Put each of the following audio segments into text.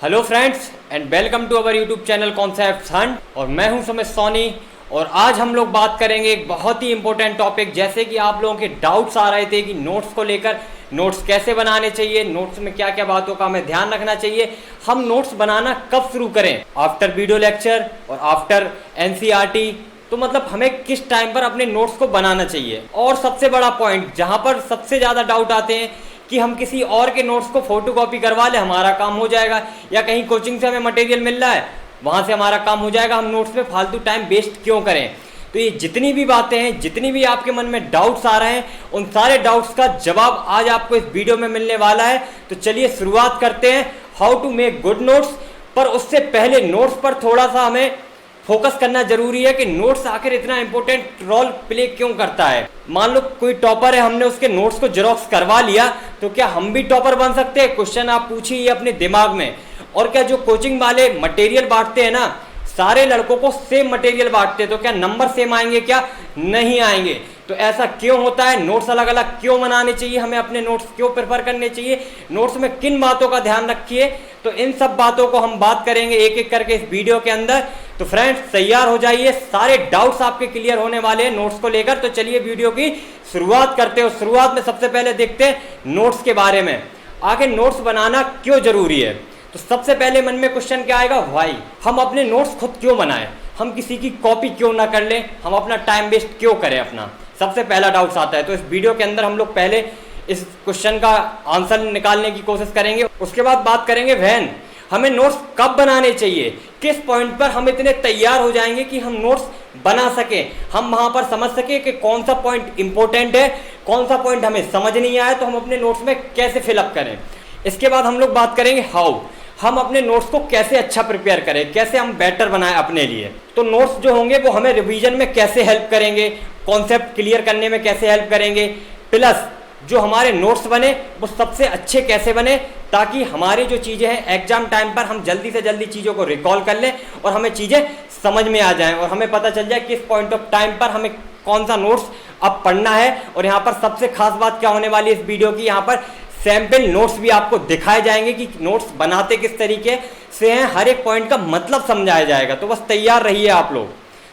Hello friends and welcome to our YouTube channel concepts hunt. और मैं हूं सुमित सोनी और आज हम लोग बात करेंगे एक बहुत ही इंपॉर्टेंट टॉपिक। जैसे कि आप लोगों के डाउट्स आ रहे थे कि नोट्स को लेकर, नोट्स कैसे बनाने चाहिए, नोट्स में क्या क्या बातों का हमें ध्यान रखना चाहिए, हम नोट्स बनाना कब शुरू करें, आफ्टर वीडियो लेक्चर और आफ्टर एनसीईआरटी। तो मतलब हमें किस टाइम पर अपने नोट्स को बनाना चाहिए। और सबसे बड़ा पॉइंट जहां पर सबसे ज़्यादा डाउट आते हैं कि हम किसी और के नोट्स को फोटोकॉपी करवा लें, हमारा काम हो जाएगा, या कहीं कोचिंग से हमें मटेरियल मिल रहा है वहाँ से हमारा काम हो जाएगा, हम नोट्स में फालतू टाइम वेस्ट क्यों करें। तो ये जितनी भी बातें हैं, जितनी भी आपके मन में डाउट्स आ रहे हैं, उन सारे डाउट्स का जवाब आज आपको इस वीडियो में मिलने वाला है। तो चलिए शुरुआत करते हैं how to make good notes. पर उससे पहले नोट्स पर थोड़ा सा हमें फोकस करना जरूरी है कि नोट्स आखिर इतना इंपॉर्टेंट रोल प्ले क्यों करता है। मान लो कोई टॉपर है, हमने उसके नोट्स को जेरोक्स करवा लिया, तो क्या हम भी टॉपर बन सकते हैं? क्वेश्चन आप पूछिए अपने दिमाग में। और क्या जो कोचिंग वाले मटेरियल बांटते हैं ना, सारे लड़कों को सेम मटेरियल बांटते हैं, तो क्या नंबर सेम आएंगे? क्या नहीं आएंगे। तो ऐसा क्यों होता है? नोट्स अलग अलग क्यों बनाने चाहिए, हमें अपने नोट्स क्यों प्रेफर करने चाहिए, नोट्स में किन बातों का ध्यान रखिए, तो इन सब बातों को हम बात करेंगे एक एक करके इस वीडियो के अंदर। तो फ्रेंड्स तैयार हो जाइए, सारे डाउट्स आपके क्लियर होने वाले हैं नोट्स को लेकर। तो चलिए वीडियो की शुरुआत करते हैं। शुरुआत में सबसे पहले देखते हैं नोट्स के बारे में, आखिर नोट्स बनाना क्यों जरूरी है। तो सबसे पहले मन में क्वेश्चन क्या आएगा, व्हाई। हम अपने नोट्स खुद क्यों बनाएं, हम किसी की कॉपी क्यों ना कर लें, हम अपना टाइम वेस्ट क्यों करें अपना, सबसे पहला डाउट आता है। तो इस वीडियो के अंदर हम लोग पहले इस क्वेश्चन का आंसर निकालने की कोशिश करेंगे। उसके बाद बात करेंगे व्हेन, हमें नोट्स कब बनाने चाहिए, किस पॉइंट पर हम इतने तैयार हो जाएंगे कि हम नोट्स बना सकें, हम वहां पर समझ सकें कि कौन सा पॉइंट इंपॉर्टेंट है, कौन सा पॉइंट हमें समझ नहीं आया, तो हम अपने नोट्स में कैसे फिलअप करें। इसके बाद हम लोग बात करेंगे हाउ, हम अपने नोट्स को कैसे अच्छा प्रिपेयर करें, कैसे हम बेटर बनाएं अपने लिए। तो नोट्स जो होंगे वो हमें रिवीजन में कैसे हेल्प करेंगे, कॉन्सेप्ट क्लियर करने में कैसे हेल्प करेंगे, प्लस जो हमारे नोट्स बने वो सबसे अच्छे कैसे बने, ताकि हमारी जो चीज़ें हैं एग्जाम टाइम पर हम जल्दी से जल्दी चीज़ों को रिकॉल कर लें और हमें चीज़ें समझ में आ जाएं और हमें पता चल जाए किस पॉइंट ऑफ टाइम पर हमें कौन सा नोट्स अब पढ़ना है। और यहाँ पर सबसे खास बात क्या होने वाली है इस वीडियो की, यहाँ पर सैम्पल नोट्स भी आपको दिखाए जाएंगे कि नोट्स बनाते किस तरीके से हैं, हर एक पॉइंट का मतलब समझाया जाएगा। तो बस तैयार रहिए आप लोग।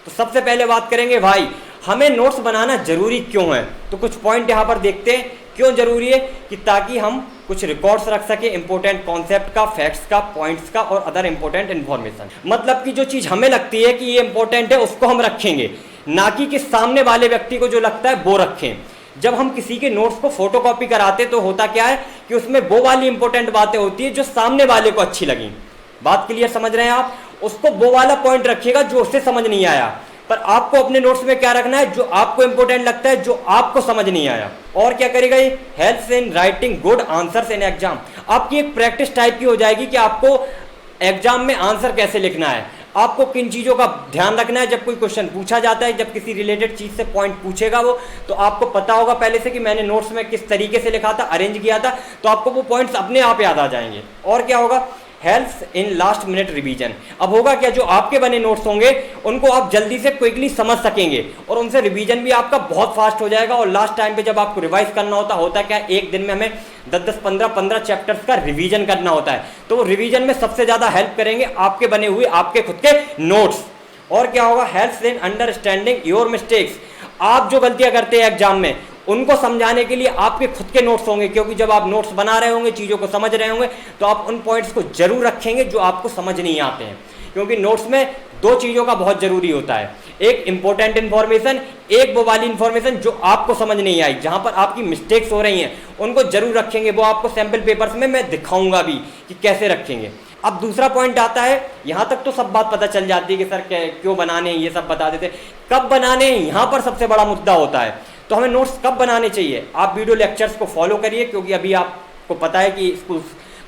तो सबसे पहले बात करेंगे भाई हमें नोट्स बनाना जरूरी क्यों है। तो कुछ पॉइंट यहाँ पर देखते हैं क्यों जरूरी है, कि ताकि हम कुछ रिकॉर्ड्स रख सके इंपॉर्टेंट कॉन्सेप्ट का, फैक्ट्स का, पॉइंट्स का और अदर इंपॉर्टेंट इन्फॉर्मेशन। मतलब कि जो चीज़ हमें लगती है कि ये इंपॉर्टेंट है उसको हम रखेंगे, ना कि सामने वाले व्यक्ति को जो लगता है वो रखें। जब हम किसी के नोट्स को फोटोकॉपी कराते तो होता क्या है कि उसमें वो वाली इंपॉर्टेंट बातें होती है जो सामने वाले को अच्छी लगी। बात क्लियर समझ रहे हैं आप? उसको वो वाला पॉइंट रखिएगा जो उससे समझ नहीं आया। पर आपको अपने नोट्स में क्या रखना है, जो आपको इंपॉर्टेंट लगता है, जो आपको समझ नहीं आया। और क्या करेगा ये, helps in writing good answers in exam. आपकी एक प्रैक्टिस टाइप की हो जाएगी कि आपको एग्जाम में आंसर कैसे लिखना है, आपको किन चीज़ों का ध्यान रखना है। जब कोई क्वेश्चन पूछा जाता है, जब किसी रिलेटेड चीज़ से पॉइंट पूछेगा वो, तो आपको पता होगा पहले से कि मैंने नोट्स में किस तरीके से लिखा था, अरेंज किया था, तो आपको वो पॉइंट्स अपने आप याद आ जाएंगे। और क्या होगा, helps in last minute revision. अब होगा क्या, जो आपके बने नोट्स होंगे उनको आप जल्दी से क्विकली समझ सकेंगे और उनसे रिवीजन भी आपका बहुत फास्ट हो जाएगा। और लास्ट टाइम पे जब आपको रिवाइज करना होता क्या, एक दिन में हमें 10-10, 15-15 चैप्टर्स का रिवीजन करना होता है, तो वो रिवीजन में सबसे ज़्यादा हेल्प करेंगे आपके बने हुए आपके खुद के नोट्स। और क्या होगा, helps in understanding your mistakes. आप जो गलतियाँ करते हैं एग्जाम में उनको समझाने के लिए आपके खुद के नोट्स होंगे, क्योंकि जब आप नोट्स बना रहे होंगे, चीज़ों को समझ रहे होंगे, तो आप उन पॉइंट्स को जरूर रखेंगे जो आपको समझ नहीं आते हैं। क्योंकि नोट्स में दो चीज़ों का बहुत ज़रूरी होता है, एक इंपॉर्टेंट इन्फॉर्मेशन, एक वो वाली इन्फॉर्मेशन जो आपको समझ नहीं आई, जहाँ पर आपकी मिस्टेक्स हो रही हैं, उनको जरूर रखेंगे। वो आपको सैम्पल पेपर्स में मैं दिखाऊंगा भी कि कैसे रखेंगे। अब दूसरा पॉइंट आता है, यहाँ तक तो सब बात पता चल जाती है कि सर क्यों बनाने हैं, ये सब बता देते, कब बनाने हैं यहाँ पर सबसे बड़ा मुद्दा होता है। तो हमें नोट्स कब बनाने चाहिए, आप वीडियो लेक्चर्स को फॉलो करिए, क्योंकि अभी आपको पता है कि स्कूल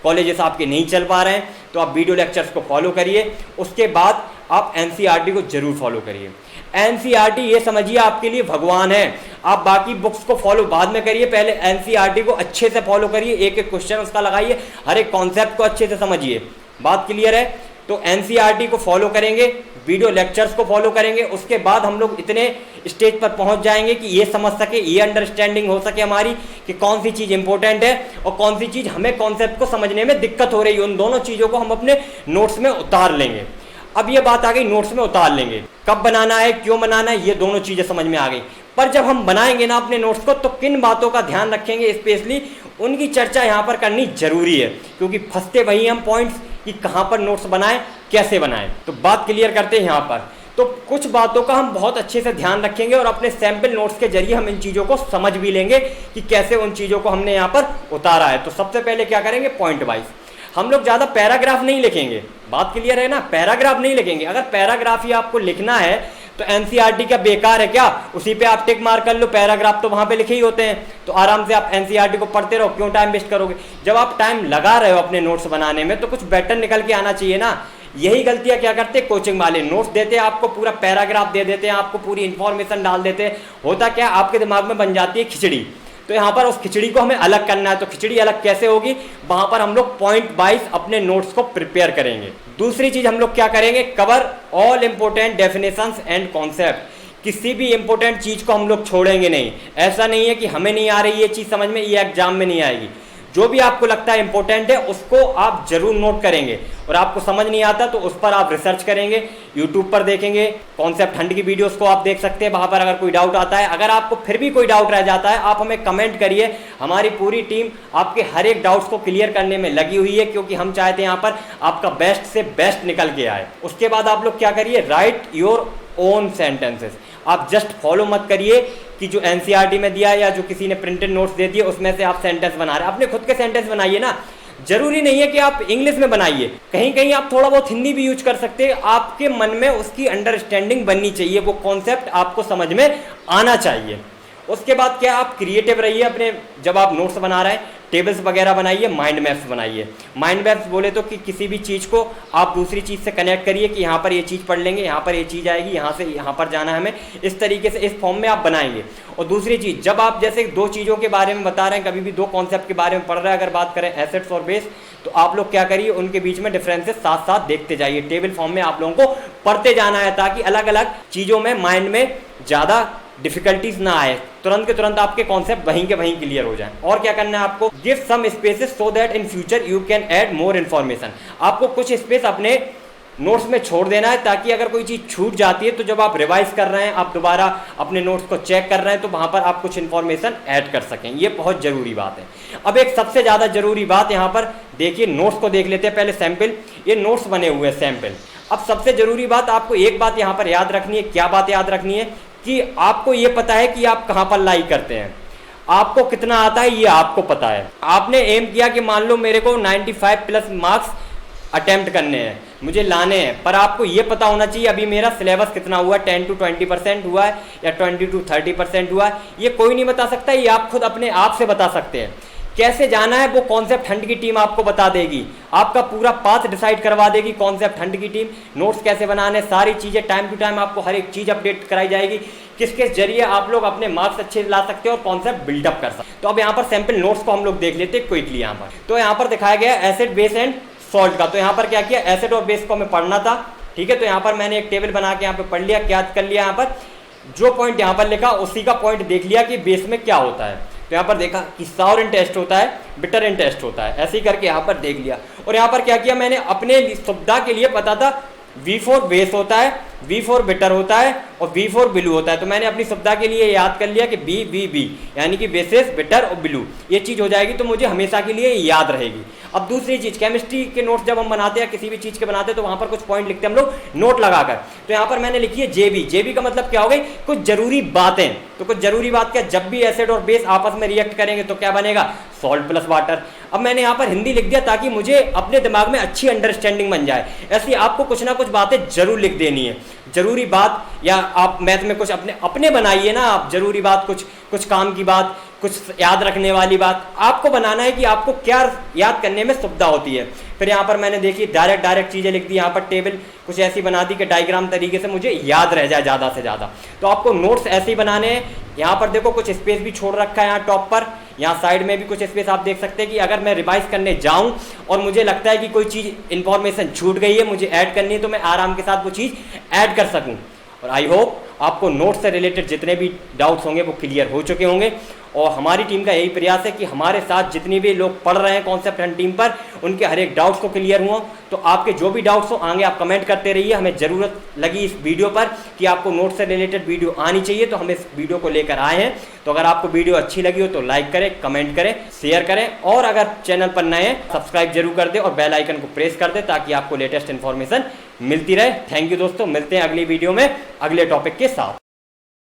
कॉलेजेस आपके नहीं चल पा रहे हैं, तो आप वीडियो लेक्चर्स को फॉलो करिए। उसके बाद आप एनसीईआरटी को जरूर फॉलो करिए। एनसीईआरटी ये समझिए आपके लिए भगवान है। आप बाकी बुक्स को फॉलो बाद में करिए, पहले एनसीईआरटी को अच्छे से फॉलो करिए, एक एक क्वेश्चन उसका लगाइए, हर एक कॉन्सेप्ट को अच्छे से समझिए। बात क्लियर है? तो एनसीईआरटी को फॉलो करेंगे, वीडियो लेक्चर्स को फॉलो करेंगे, उसके बाद हम लोग इतने स्टेज पर पहुंच जाएंगे कि ये समझ सके, ये अंडरस्टैंडिंग हो सके हमारी कि कौन सी चीज़ इंपॉर्टेंट है और कौन सी चीज़ हमें कॉन्सेप्ट को समझने में दिक्कत हो रही है। उन दोनों चीज़ों को हम अपने नोट्स में उतार लेंगे। अब ये बात आ गई नोट्स में उतार लेंगे, कब बनाना है, क्यों बनाना है, ये दोनों चीज़ें समझ में आ गई। पर जब हम बनाएंगे ना अपने नोट्स को, तो किन बातों का ध्यान रखेंगे स्पेशली, उनकी चर्चा यहाँ पर करनी जरूरी है, क्योंकि फंसते वही हम पॉइंट्स कि कहाँ पर नोट्स बनाएं, कैसे बनाएं। तो बात क्लियर करते हैं यहाँ पर। तो कुछ बातों का हम बहुत अच्छे से ध्यान रखेंगे और अपने सैंपल नोट्स के जरिए हम इन चीज़ों को समझ भी लेंगे कि कैसे उन चीज़ों को हमने यहाँ पर उतारा है। तो सबसे पहले क्या करेंगे, पॉइंट वाइज हम लोग ज़्यादा पैराग्राफ नहीं लिखेंगे। बात क्लियर है ना, पैराग्राफ नहीं लिखेंगे। अगर पैराग्राफ ही आपको लिखना है तो एनसीईआरटी क्या बेकार है क्या, उसी पे आप टिक मार कर लो, पैराग्राफ तो वहाँ पे लिखे ही होते हैं। तो आराम से आप एनसीईआरटी को पढ़ते रहो, क्यों टाइम वेस्ट करोगे। जब आप टाइम लगा रहे हो अपने नोट्स बनाने में तो कुछ बेटर निकल के आना चाहिए ना। यही गलतियां क्या करते हैं कोचिंग वाले, नोट्स देते हैं आपको, पूरा पैराग्राफ दे देते हैं आपको, पूरी इंफॉर्मेशन डाल देते हैं। होता क्या, आपके दिमाग में बन जाती है खिचड़ी। तो यहाँ पर उस खिचड़ी को हमें अलग करना है। तो खिचड़ी अलग कैसे होगी, वहाँ पर हम लोग पॉइंट वाइज अपने नोट्स को प्रिपेयर करेंगे। दूसरी चीज़ हम लोग क्या करेंगे, cover all important definitions and concept. किसी भी इंपॉर्टेंट चीज़ को हम लोग छोड़ेंगे नहीं। ऐसा नहीं है कि हमें नहीं आ रही ये चीज़ समझ में, ये एग्जाम में नहीं आएगी। जो भी आपको लगता है इंपॉर्टेंट है उसको आप जरूर नोट करेंगे, और आपको समझ नहीं आता तो उस पर आप रिसर्च करेंगे, यूट्यूब पर देखेंगे, कॉन्सेप्ट हंट की वीडियोस को आप देख सकते हैं, वहाँ पर अगर कोई डाउट आता है। अगर आपको फिर भी कोई डाउट रह जाता है, आप हमें कमेंट करिए। हमारी पूरी टीम आपके हर एक डाउट्स को क्लियर करने में लगी हुई है, क्योंकि हम चाहते हैं यहाँ पर आपका बेस्ट से बेस्ट निकल के आए। उसके बाद आप लोग क्या करिए, राइट योर ओन सेंटेंसेस। आप जस्ट फॉलो मत करिए कि जो एनसीईआरटी में दिया या जो किसी ने प्रिंटेड नोट्स दे दिए उसमें से आप सेंटेंस बना रहे हैं। अपने खुद के सेंटेंस बनाइए ना। जरूरी नहीं है कि आप इंग्लिश में बनाइए, कहीं कहीं आप थोड़ा बहुत हिंदी भी यूज कर सकते हैं। आपके मन में उसकी अंडरस्टैंडिंग बननी चाहिए, वो कॉन्सेप्ट आपको समझ में आना चाहिए। उसके बाद क्या, आप क्रिएटिव रहिए अपने, जब आप नोट्स बना रहे हैं टेबल्स वगैरह बनाइए, माइंड मैप्स बनाइए। माइंड मैप्स बोले तो कि किसी भी चीज़ को आप दूसरी चीज़ से कनेक्ट करिए कि यहाँ पर ये चीज़ पढ़ लेंगे, यहाँ पर ये चीज़ आएगी, यहाँ से यहाँ पर जाना है हमें, इस तरीके से इस फॉर्म में आप बनाएंगे। और दूसरी चीज़, जब आप जैसे दो चीज़ों के बारे में बता रहे हैं, कभी भी दो कॉन्सेप्ट के बारे में पढ़ रहे हैं, अगर बात करें एसेट्स और बेस, तो आप लोग क्या करिए, उनके बीच में डिफरेंसेस साथ साथ देखते जाइए। टेबल फॉर्म में आप लोगों को पढ़ते जाना है, ताकि अलग अलग चीज़ों में माइंड में ज़्यादा डिफिकल्टीज ना आए, तुरंत के तुरंत आपके कॉन्सेप्ट वहीं के वहीं क्लियर हो जाएं। और क्या करना है आपको, give some spaces so that in future you can add more information. आपको कुछ स्पेस अपने नोट्स में छोड़ देना है, ताकि अगर कोई चीज़ छूट जाती है तो जब आप रिवाइज कर रहे हैं, आप दोबारा अपने नोट्स को चेक कर रहे हैं, तो वहाँ पर आप कुछ इन्फॉर्मेशन ऐड कर सकें। ये बहुत ज़रूरी बात है। अब एक सबसे ज़्यादा ज़रूरी बात यहाँ पर देखिए, नोट्स को देख लेते हैं पहले। सैम्पल, ये नोट्स बने हुए हैं सैम्पल। अब सबसे ज़रूरी बात, आपको एक बात यहाँ पर याद रखनी है। क्या बात याद रखनी है, कि आपको ये पता है कि आप कहाँ पर लाइक करते हैं, आपको कितना आता है ये आपको पता है। आपने एम किया कि मान लो मेरे को 95 प्लस मार्क्स अटेम्प्ट करने हैं, मुझे लाने हैं, पर आपको ये पता होना चाहिए अभी मेरा सिलेबस कितना हुआ है, 10 to 20% हुआ है या 20 to 30% हुआ है। ये कोई नहीं बता सकता, ये आप खुद अपने आप से बता सकते हैं। कैसे जाना है वो कॉन्सेप्ट हंट की टीम आपको बता देगी, आपका पूरा पाथ डिसाइड करवा देगी कॉन्सेप्ट हंट की टीम। नोट्स कैसे बनाने, सारी चीज़ें टाइम टू टाइम आपको हर एक चीज़ अपडेट कराई जाएगी, किसके जरिए आप लोग अपने मार्क्स अच्छे ला सकते हो और कॉन्सेप्ट बिल्डअप कर सकते हो। तो अब यहाँ पर सैम्पल नोट्स को हम लोग देख लेते हैं क्विकली यहाँ पर। तो यहाँ पर दिखाया गया एसिड बेस एंड सॉल्ट का। तो यहाँ पर क्या किया, एसिड और बेस को हमें पढ़ना था, ठीक है। तो यहाँ पर मैंने एक टेबल बना के यहाँ पर पढ़ लिया, क्या कर लिया, यहाँ पर जो पॉइंट यहाँ पर लिखा उसी का पॉइंट देख लिया कि बेस में क्या होता है। तो यहाँ पर देखा कि साउर इन टेस्ट होता है, बिटर इन टेस्ट होता है, ऐसे ही करके यहाँ पर देख लिया। और यहाँ पर क्या किया, मैंने अपने सुविधा के लिए पता था V4 बेस होता है, V4 बिटर होता है और V4 ब्लू होता है। तो मैंने अपनी सुविधा के लिए याद कर लिया कि BBB यानी कि बेसिस, बिटर और ब्लू, ये चीज़ हो जाएगी तो मुझे हमेशा के लिए याद रहेगी। अब दूसरी चीज़, केमिस्ट्री के नोट्स जब हम बनाते हैं किसी भी चीज़ के बनाते हैं तो वहाँ पर कुछ पॉइंट लिखते हैं हम लोग नोट लगाकर। तो यहाँ पर मैंने लिखी है JB। JB का मतलब क्या हो गई, कुछ जरूरी बातें। तो कुछ जरूरी बात क्या, जब भी एसिड और बेस आपस में रिएक्ट करेंगे तो क्या बनेगा, सॉल्ट प्लस वाटर। अब मैंने यहाँ पर हिंदी लिख दिया ताकि मुझे अपने दिमाग में अच्छी अंडरस्टैंडिंग बन जाए। ऐसी आपको कुछ ना कुछ बातें जरूर लिख देनी है, जरूरी बात, या आप मैथ में कुछ अपने बनाइए ना आप, जरूरी बात, कुछ काम की बात, कुछ याद रखने वाली बात आपको बनाना है कि आपको क्या याद करने में सुविधा होती है। फिर यहाँ पर मैंने देखी डायरेक्ट चीज़ें लिख दी, यहाँ पर टेबल कुछ ऐसी बना दी कि डायग्राम तरीके से मुझे याद रह जाए ज़्यादा से ज़्यादा। तो आपको नोट्स ऐसे ही बनाने हैं। यहाँ पर देखो कुछ स्पेस भी छोड़ रखा है यहाँ टॉप पर, यहाँ साइड में भी कुछ स्पेस आप देख सकते हैं कि अगर मैं रिवाइज करने जाऊँ और मुझे लगता है कि कोई चीज़ इन्फॉर्मेशन छूट गई है, मुझे ऐड करनी है, तो मैं आराम के साथ वो चीज़ ऐड कर सकूँ। और आई होप आपको नोट्स से रिलेटेड जितने भी डाउट्स होंगे वो क्लियर हो चुके होंगे। और हमारी टीम का यही प्रयास है कि हमारे साथ जितनी भी लोग पढ़ रहे हैं कॉन्सेप्ट हंट टीम पर, उनके हर एक डाउट्स को क्लियर हुआ। तो आपके जो भी डाउट्स हो आगे आप कमेंट करते रहिए। हमें ज़रूरत लगी इस वीडियो पर कि आपको नोट्स से रिलेटेड वीडियो आनी चाहिए, तो हम इस वीडियो को लेकर आए हैं। तो अगर आपको वीडियो अच्छी लगी हो तो लाइक करें, कमेंट करें, शेयर करें, और अगर चैनल पर नए हैं सब्सक्राइब जरूर कर दें और बेल आइकन को प्रेस कर दें ताकि आपको लेटेस्ट इन्फॉर्मेशन मिलती रहे। थैंक यू दोस्तों, मिलते हैं अगली वीडियो में अगले टॉपिक के साथ।